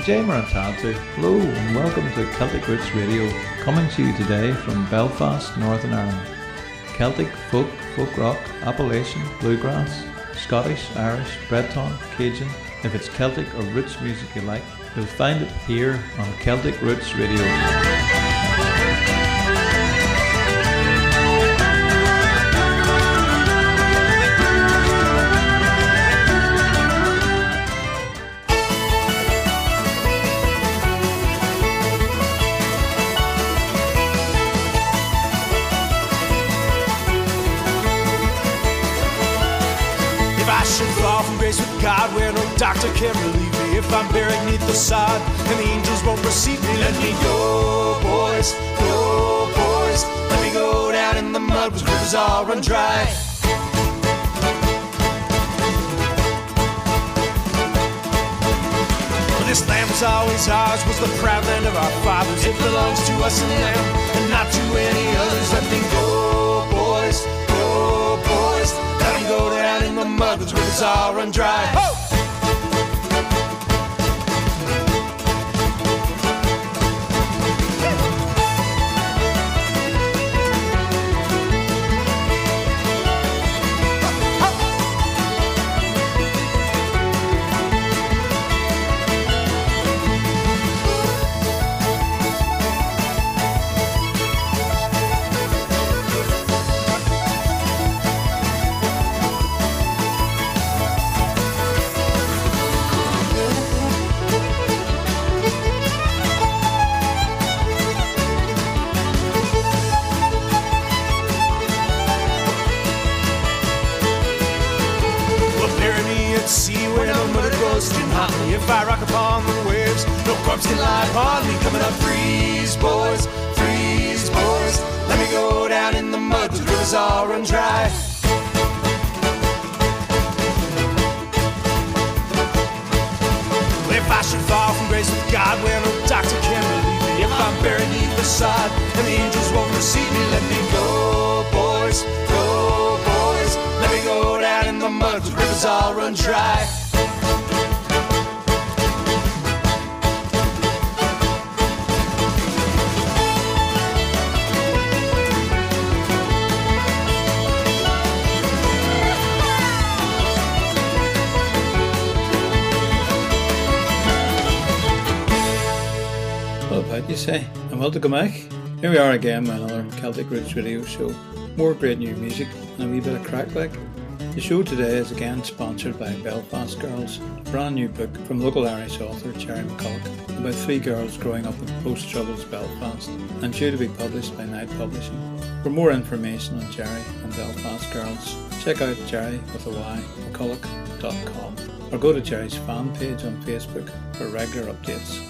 Jay Marantatu. Hello and welcome to Celtic Roots Radio, coming to you today from Belfast, Northern Ireland. Celtic, folk, folk rock, Appalachian, bluegrass, Scottish, Irish, Breton, Cajun. If it's Celtic or roots music you like, you'll find it here on Celtic Roots Radio. God, where no doctor can relieve me. If I'm buried neath the sod and the angels won't receive me, let me go, boys, go, boys. Let me go down in the mud where rivers all run dry. Well, this land was always ours, was the proud land of our fathers. It belongs to us and them, and not to any others. Let me go, boys, go, boys. Let me go down in the mud where rivers all run dry. Ho! If I rock upon the waves, no corpse can lie upon me. Coming up, freeze, boys, freeze, boys. Let me go down in the mud where the rivers all run dry. If I should fall from grace with God, where no doctor can relieve me. If I'm buried neath the sod and the angels won't receive me, let me go, boys, go, boys. Let me go down in the mud where the rivers all run dry. You say, and welcome back. Here we are again with another Celtic Roots Radio show. More great new music and a wee bit of crack like. The show today is again sponsored by Belfast Girls, a brand new book from local Irish author Jerry McCullough about three girls growing up in post-Troubles Belfast and due to be published by Night Publishing. For more information on Jerry and Belfast Girls, check out jerry.mccullough.com or go to Jerry's fan page on Facebook for regular updates.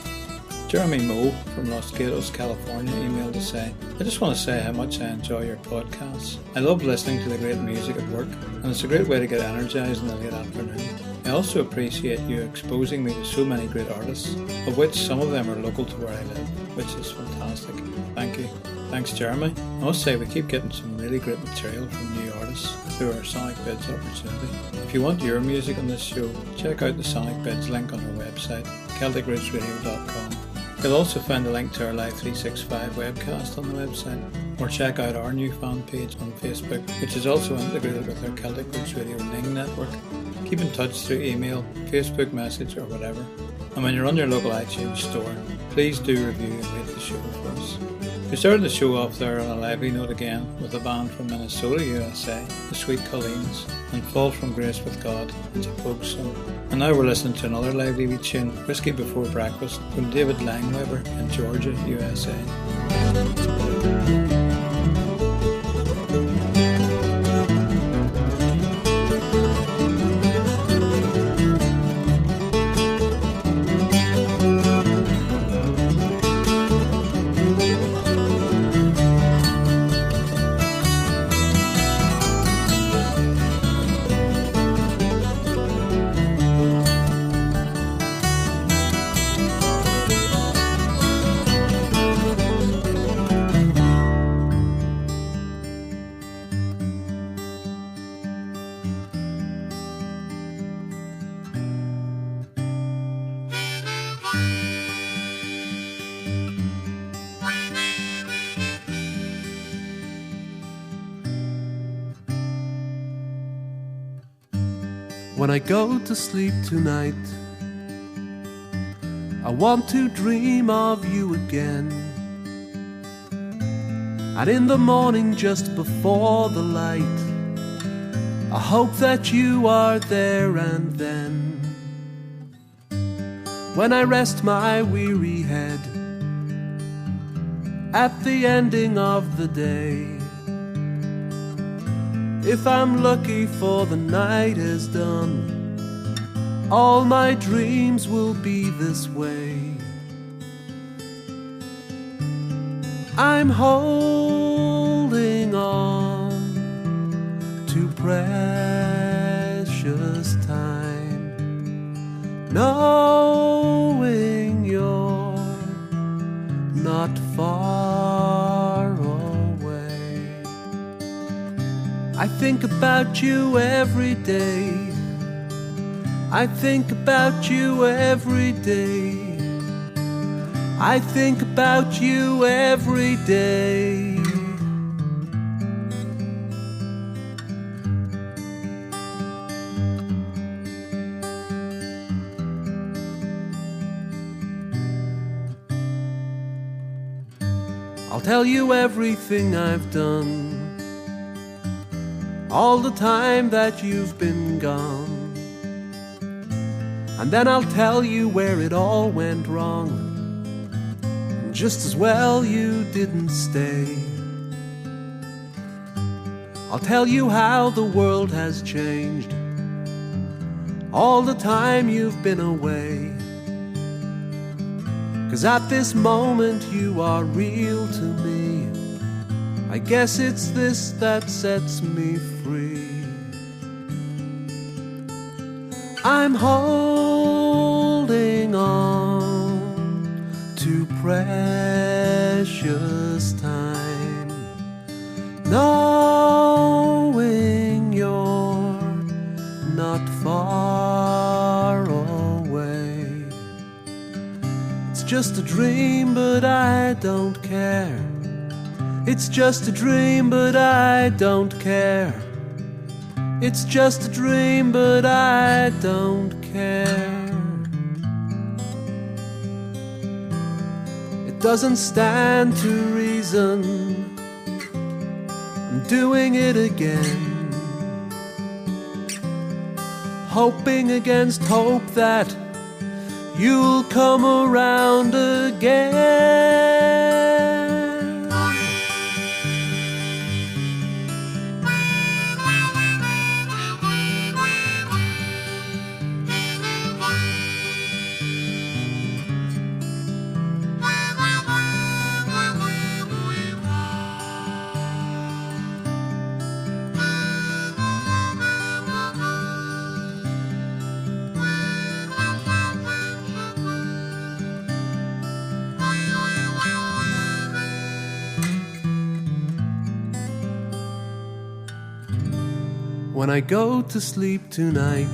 Jeremy Moe from Los Gatos, California emailed to say, I just want to say how much I enjoy your podcasts. I love listening to the great music at work and it's a great way to get energised in the late afternoon. I also appreciate you exposing me to so many great artists, of which some of them are local to where I live, which is fantastic. Thank you. Thanks Jeremy. I must say we keep getting some really great material from new artists through our Sonic Bids opportunity. If you want your music on this show, check out the Sonic Bids link on our website, CelticRootsRadio.com. You'll also find a link to our Live 365 webcast on the website, or check out our new fan page on Facebook, which is also integrated with our Celtic Roots Radio Ning network. Keep in touch through email, Facebook message or whatever. And when you're on your local iTunes store, please do review and rate the show for us. We started the show off there on a lively note again with a band from Minnesota, USA, the Sweet Colleens, and Fall From Grace With God, it's a folk song. And now we're listening to another lively wee tune, Whiskey Before Breakfast, from David Leinweber in Georgia, USA. When I go to sleep tonight, I want to dream of you again. And in the morning just before the light, I hope that you are there. And then, when I rest my weary head at the ending of the day, if I'm lucky for the night is done, all my dreams will be this way. I'm holding on to precious time, knowing you're not far away. I think about you every day. I think about you every day. I think about you every day. I'll tell you everything I've done, all the time that you've been gone. And then I'll tell you where it all went wrong, and just as well you didn't stay. I'll tell you how the world has changed all the time you've been away. 'Cause at this moment you are real to me. I guess it's this that sets me free. I'm holding on to precious time, knowing you're not far away. It's just a dream, but I don't care. It's just a dream, but I don't care. It's just a dream, but I don't care. It doesn't stand to reason I'm doing it again, hoping against hope that you'll come around again. When I go to sleep tonight,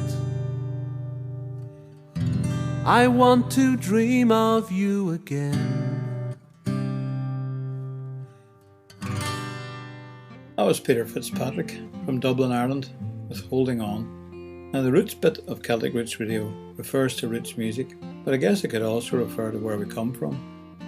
I want to dream of you again. That was Peter Fitzpatrick from Dublin, Ireland, with Holding On. Now the Roots bit of Celtic Roots Radio refers to roots music, but I guess it could also refer to where we come from.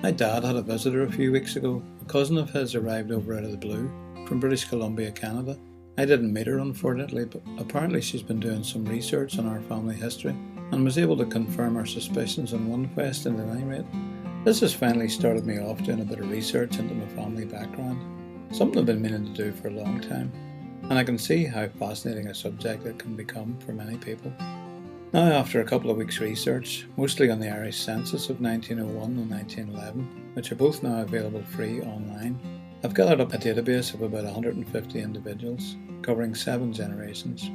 My dad had a visitor a few weeks ago. A cousin of his arrived over out of the blue from British Columbia, Canada. I didn't meet her, unfortunately, but apparently she's been doing some research on our family history and was able to confirm our suspicions on one question at any rate. This has finally started me off doing a bit of research into my family background, something I've been meaning to do for a long time, and I can see how fascinating a subject it can become for many people. Now, after a couple of weeks' research, mostly on the Irish census of 1901 and 1911, which are both now available free online, I've gathered up a database of about 150 individuals, covering 7 generations.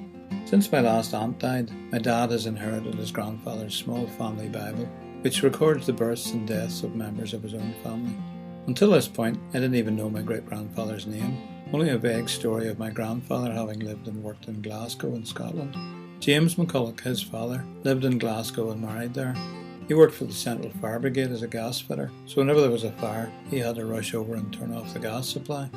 Since my last aunt died, my dad has inherited his grandfather's small family Bible, which records the births and deaths of members of his own family. Until this point, I didn't even know my great-grandfather's name, only a vague story of my grandfather having lived and worked in Glasgow in Scotland. James McCullough, his father, lived in Glasgow and married there. He worked for the Central Fire Brigade as a gas fitter, so whenever there was a fire, he had to rush over and turn off the gas supply.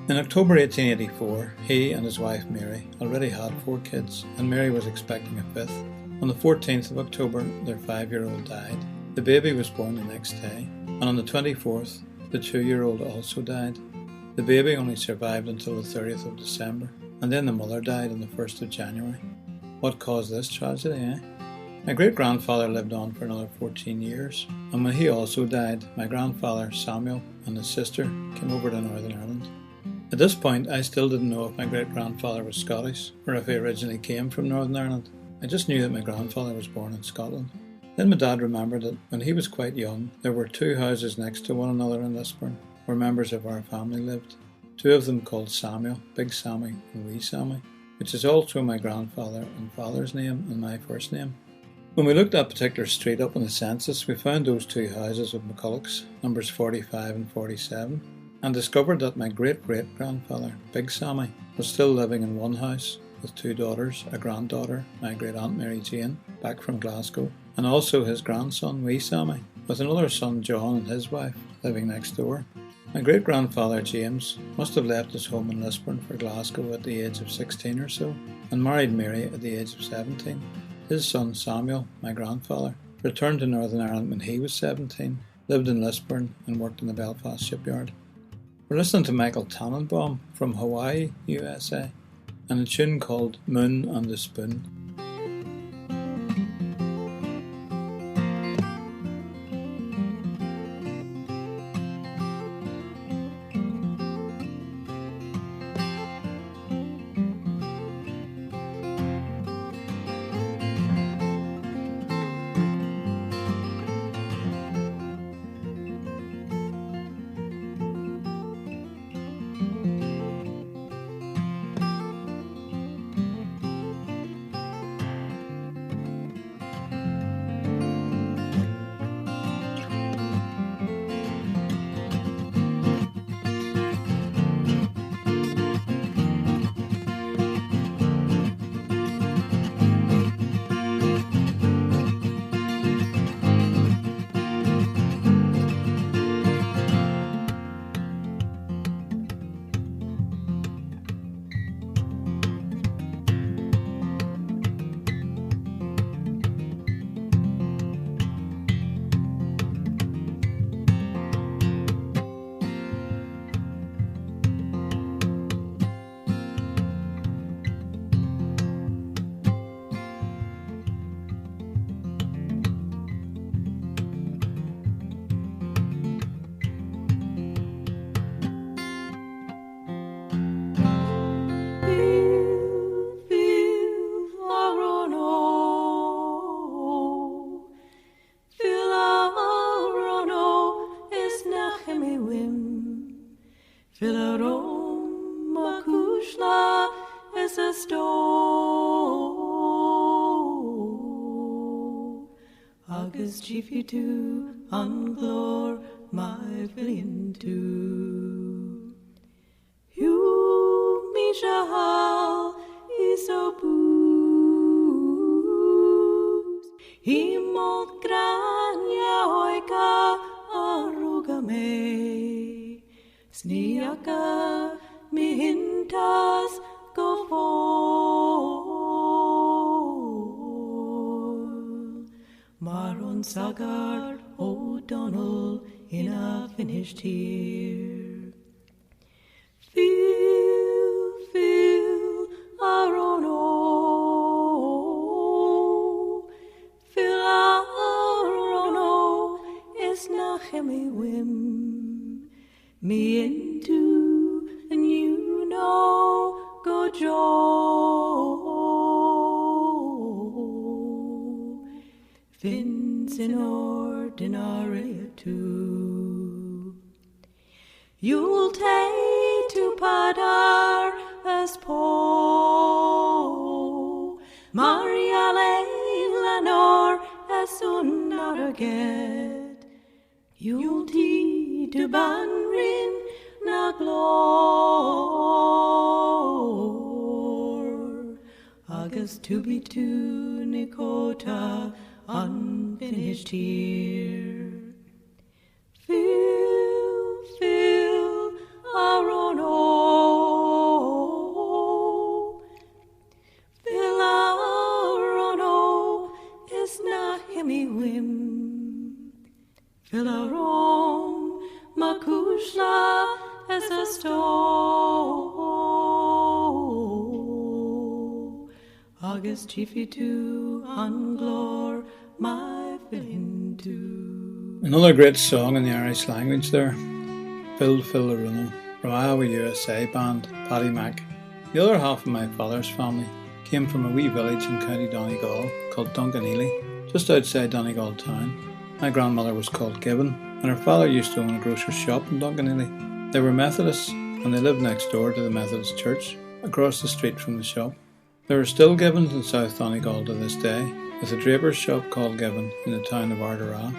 In October 1884, he and his wife Mary already had 4 kids, and Mary was expecting a 5th. On the 14th of October, their 5-year-old died. The baby was born the next day, and on the 24th, the 2-year-old also died. The baby only survived until the 30th of December, and then the mother died on the 1st of January. What caused this tragedy, eh? My great-grandfather lived on for another 14 years, and when he also died, my grandfather Samuel and his sister came over to Northern Ireland. At this point, I still didn't know if my great-grandfather was Scottish, or if he originally came from Northern Ireland. I just knew that my grandfather was born in Scotland. Then my dad remembered that when he was quite young, there were 2 houses next to one another in Lisburn, where members of our family lived. 2 of them called Samuel, Big Sammy and Wee Sammy, which is also my grandfather and father's name and my first name. When we looked that particular street up on the census, we found those 2 houses of McCullough's, numbers 45 and 47, and discovered that my great-great-grandfather, Big Sammy, was still living in one house with 2 daughters, a granddaughter, my great-aunt Mary Jane, back from Glasgow, and also his grandson, Wee Sammy, with another son, John, and his wife, living next door. My great-grandfather, James, must have left his home in Lisburn for Glasgow at the age of 16 or so, and married Mary at the age of 17. His son, Samuel, my grandfather, returned to Northern Ireland when he was 17, lived in Lisburn, and worked in the Belfast shipyard. We're listening to Michael Tanenbaum from Hawaii, USA, and a tune called Moon and the Spoon. Agus jiffy to unglor my villian to. You me shall iso booze. He mold grania oika aruga me. Sniaka mi hintas go for. Maron Sagard O'Donnell in a finished here. Feel, Arono. Feel, Arono is nachemi whim. Me into, and you know, go Joe. Fins in ordinary too. You'll take to Padar as po. Maria Lenor as soon not get. You'll tea to Banrin na glor. August to be to Nikota unfinished here. Feel, Arono. Filarom, Makushla, as a sto. August Chifitu, Anglor, my filling too. Another great song in the Irish language there. Phil Filarunum from Iowa, USA band, Paddymac. The other half of my father's family came from a wee village in County Donegal called Dunganely, just outside Donegal town. My grandmother was called Gibbon, and her father used to own a grocer's shop in Dunganely. They were Methodists, and they lived next door to the Methodist church, across the street from the shop. There are still Gibbons in South Donegal to this day, with a draper's shop called Gibbon in the town of Ardara.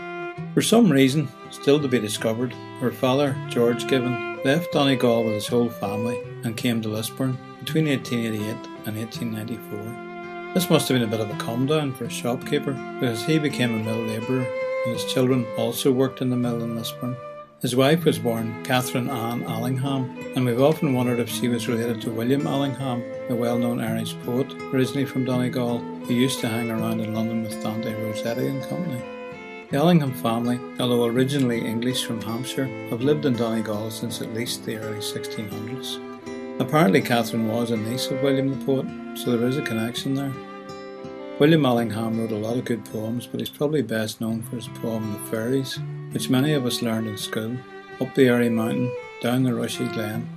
For some reason, still to be discovered, her father, George Gibbon, left Donegal with his whole family and came to Lisburn between 1888 and 1894. This must have been a bit of a come down for a shopkeeper, because he became a mill labourer and his children also worked in the mill in Lisburn. His wife was born Catherine Ann Allingham, and we've often wondered if she was related to William Allingham, the well-known Irish poet originally from Donegal, who used to hang around in London with Dante Rossetti and company. The Allingham family, although originally English from Hampshire, have lived in Donegal since at least the early 1600s. Apparently Catherine was a niece of William the poet, so there is a connection there. William Allingham wrote a lot of good poems, but he's probably best known for his poem The Fairies, which many of us learned in school. Up the airy mountain, down the rushy glen,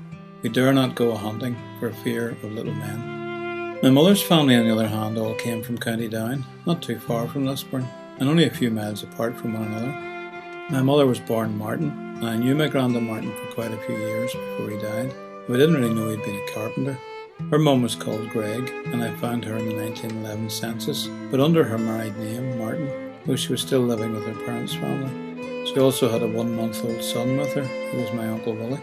we dare not go a-hunting for fear of little men. My mother's family, on the other hand, all came from County Down, not too far from Lisburn, and only a few miles apart from one another. My mother was born Martin, and I knew my grandad Martin for quite a few years before he died, but I didn't really know he'd been a carpenter. Her mum was called Greg, and I found her in the 1911 census, but under her married name, Martin, though she was still living with her parents' family. She also had a 1-month-old son with her, who was my Uncle Willie.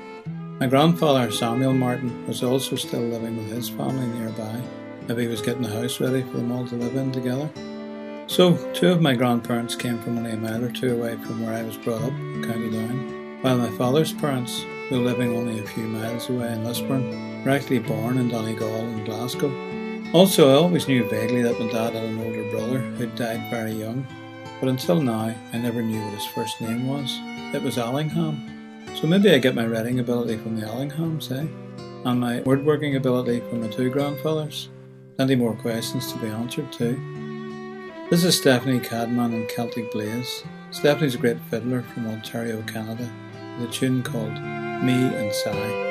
My grandfather, Samuel Martin, was also still living with his family nearby. Maybe he was getting a house ready for them all to live in together. So, 2 of my grandparents came from only a mile or 2 away from where I was brought up, County Down, while my father's parents, who were living only a few miles away in Lisburn, were actually born in Donegal and Glasgow. Also, I always knew vaguely that my dad had an older brother who'd died very young, but until now, I never knew what his first name was. It was Allingham. So maybe I get my writing ability from the Allinghams, eh? And my word-working ability from my 2 grandfathers. Plenty more questions to be answered too. This is Stephanie Cadman and Celtic Blaze. Stephanie's a great fiddler from Ontario, Canada, with a tune called Me and Sigh.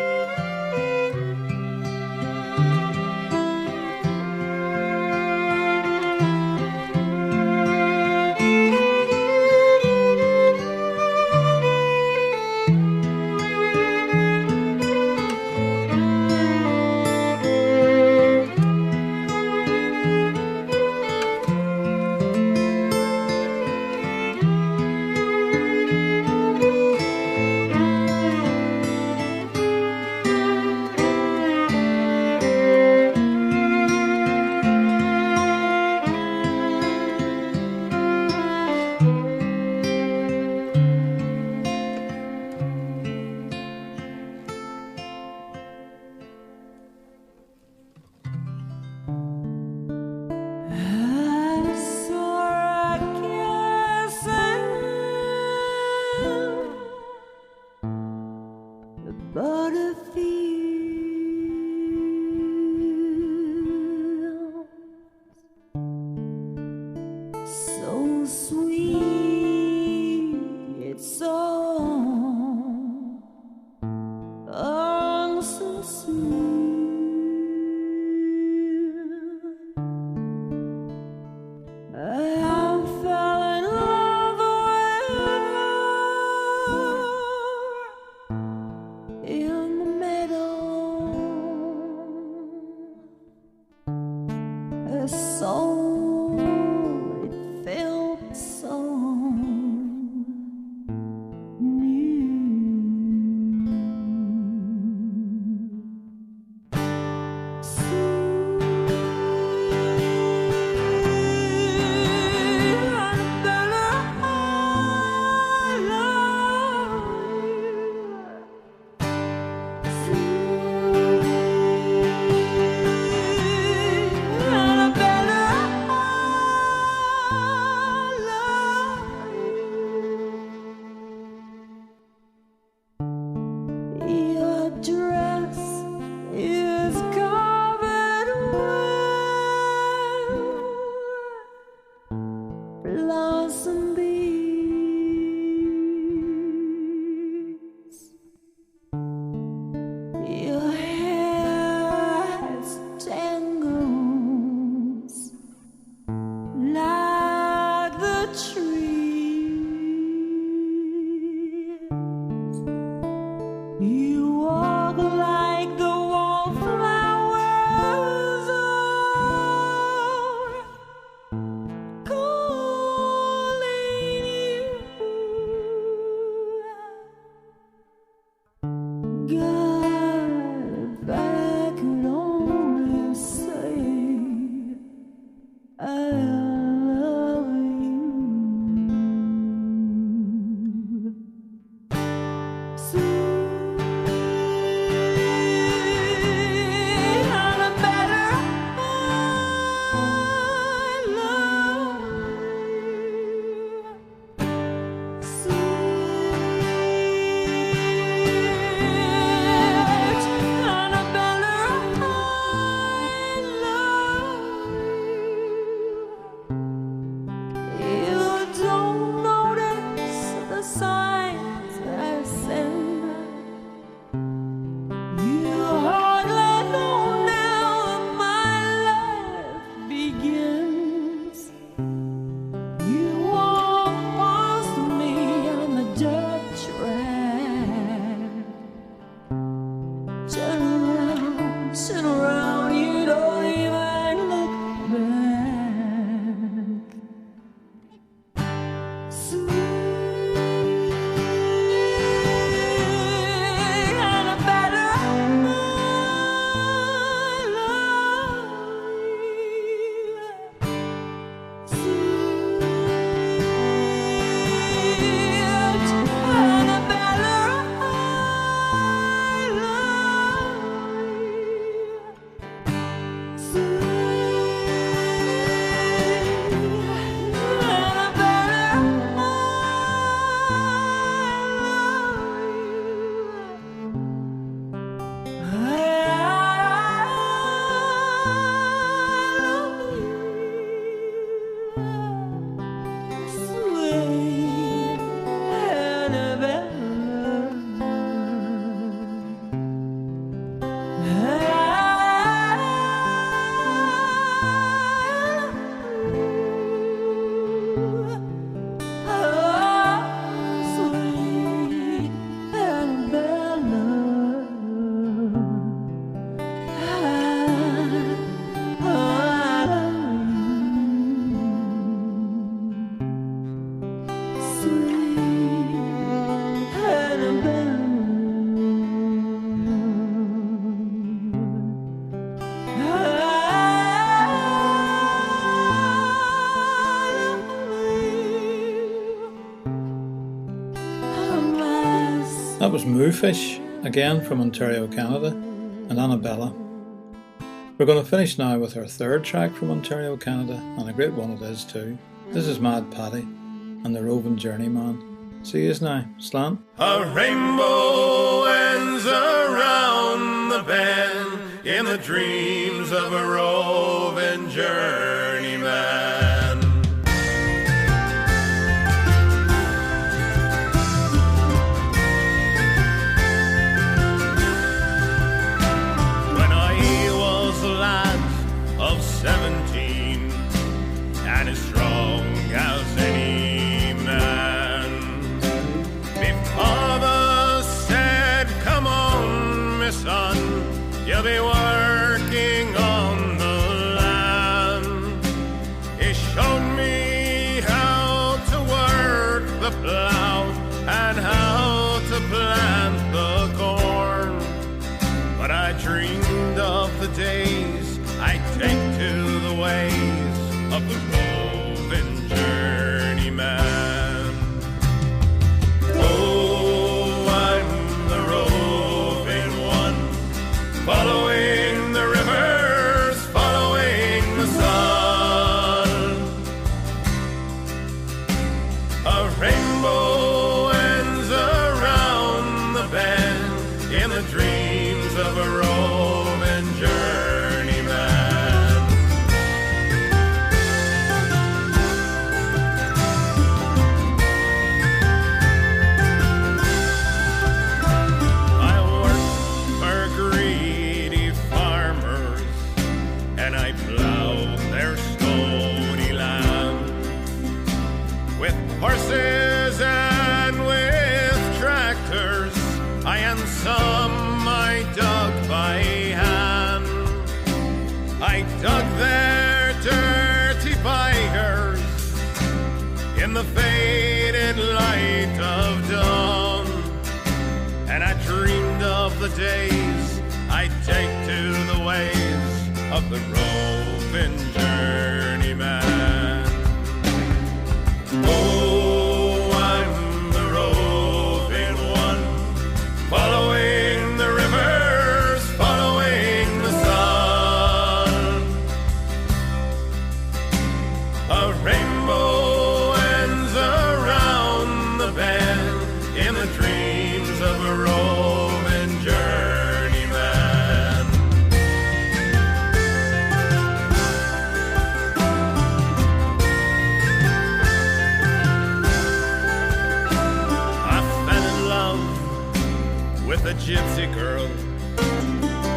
That was Moofish, again from Ontario, Canada, and Annabella. We're going to finish now with our third track from Ontario, Canada, and a great one it is too. This is Mad Paddy and the Rovin Journeyman. See yous now, slant. A rainbow ends around the bend in the dreams of a roving journeyman. When I was a lad of 17 and as strong as any man, my father said, "Come on, my son, you'll be working on the land." He showed me how to work the plow and how to plant the corn. But I dreamed of the days I'd take to the ways of the roving journeyman. Oh, I'm the roving one, following the rivers, following the sun. A rainbow ends around the bend in the dreams of a roving journeyman. I worked for greedy farmers and I plowed their stony land with horses and with tractors. And some I dug by hand. I dug their dirty byres in the faded light of dawn, and I dreamed of the days I'd take to the ways of the roving journeyman. Oh, I'm the roving one, following the rivers, following the sun. A rainbow ends around the bend in the dreams of a roving journeyman. I fell in love with a gypsy girl.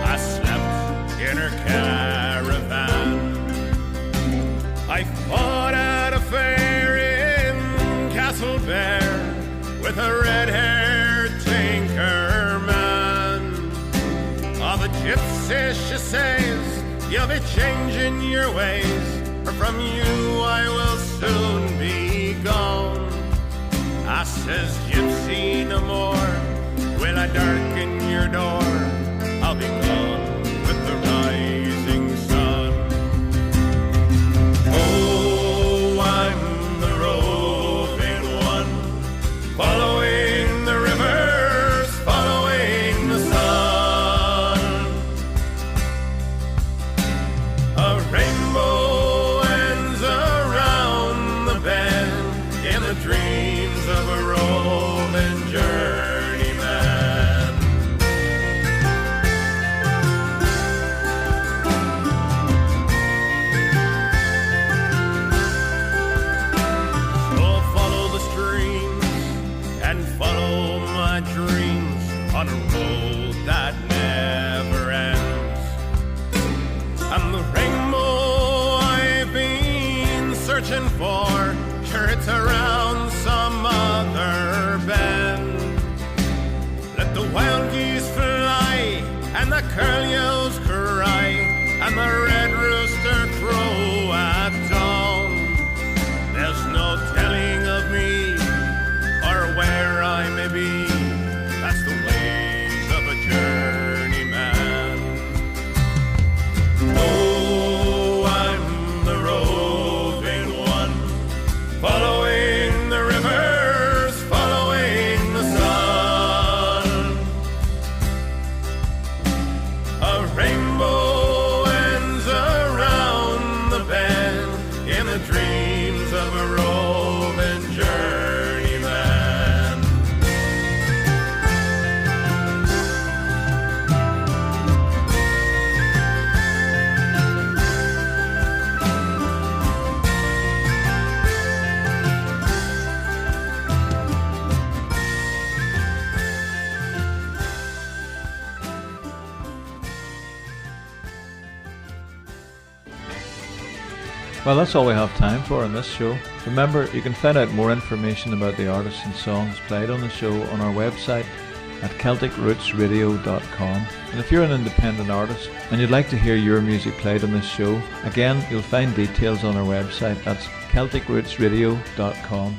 I slept in her caravan. I fought at a fair in Castlebear with a red-haired tinker man. Oh, the gypsy, she says, you'll be changing your ways, for from you I will soon be gone. I says, gypsy, no more will I darken your door. I'll be gone with the rising sun. Oh, I'm the roving one, following the rivers, following the sun. A rainbow ends around the bend in the dreams of a roving journeyman. So follow the streams and follow my dreams on a road that never ends. And the rainbow I've been searching for, sure it's around some other bend. Let the wild geese fly and the curlews cry and the red rooster crow at dawn. There's no telling of me or where I may be. That's the ways of a journeyman. Oh, I'm the roving one, following the rivers, following the sun. Well, that's all we have time for in this show. Remember, you can find out more information about the artists and songs played on the show on our website at CelticRootsRadio.com. And if you're an independent artist and you'd like to hear your music played on this show, again, you'll find details on our website. That's CelticRootsRadio.com.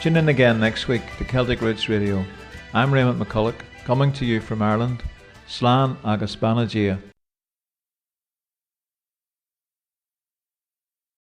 Tune in again next week to Celtic Roots Radio. I'm Raymond McCullough, coming to you from Ireland. Slán agus Banna Dia.